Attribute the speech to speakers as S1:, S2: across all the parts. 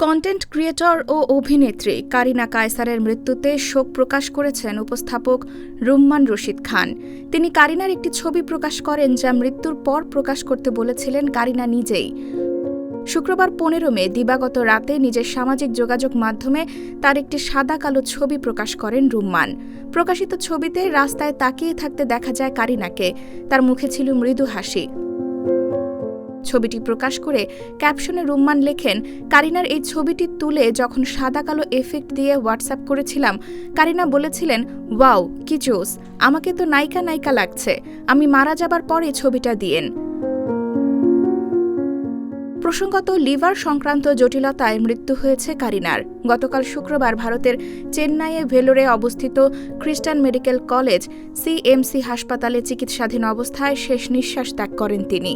S1: Content creator ও অভিনেত্রী কারিনা কায়সারের মৃত্যুতে শোক প্রকাশ করেছেন উপস্থাপক রুম্মান রশিদ খান। তিনি কারিনার একটি ছবি প্রকাশ করেন যা মৃত্যুর পর প্রকাশ করতে বলেছিলেন কারিনা নিজেই। শুক্রবার 15 মে দিবাগত রাতে নিজের সামাজিক যোগাযোগ মাধ্যমে তার একটি সাদা কালো ছবি প্রকাশ করেন রুম্মান। প্রকাশিত ছবিতে রাস্তায় তাকিয়ে থাকতে দেখা যায় কারিনাকে। তার মুখে ছিল মৃদু হাসি। ছবিটি প্রকাশ করে ক্যাপশনে রুম্মান লেখেন, কারিনার এই ছবিটি তুলে যখন সাদা কালো এফেক্ট দিয়ে হোয়াটসঅ্যাপ করেছিলাম, কারিনা বলেছিলেন, ওয়াও কি জোস, আমাকে তো নায়িকা নায়িকা লাগছে, আমি মারা যাবার পরে ছবিটা দিয়েন। প্রসঙ্গত, লিভার সংক্রান্ত জটিলতায় মৃত্যু হয়েছে কারিনার। গতকাল শুক্রবার ভারতের চেন্নাইয়ে ভেলোরে অবস্থিত খ্রিস্টান মেডিকেল কলেজ সিএমসি হাসপাতালে চিকিৎসাধীন অবস্থায় শেষ নিঃশ্বাস ত্যাগ করেন তিনি।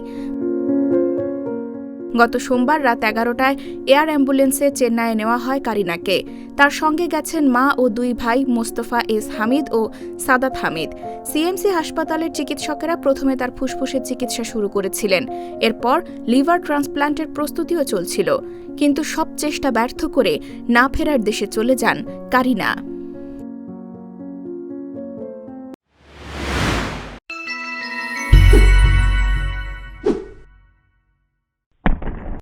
S1: গত সোমবার রাত 11টায় এয়ার অ্যাম্বুলেন্সে চেন্নাইয়ে নেওয়া হয় কারিনাকে। তার সঙ্গে গেছেন মা ও দুই ভাই মোস্তফা এস হামিদ ও সাদাত হামিদ। সিএমসি হাসপাতালের চিকিৎসকেরা প্রথমে তার ফুসফুসের চিকিৎসা শুরু করেছিলেন। এরপর লিভার ট্রান্সপ্ল্যান্টের প্রস্তুতিও চলছিল, কিন্তু সব চেষ্টা ব্যর্থ করে না ফেরার দেশে চলে যান কারিনা।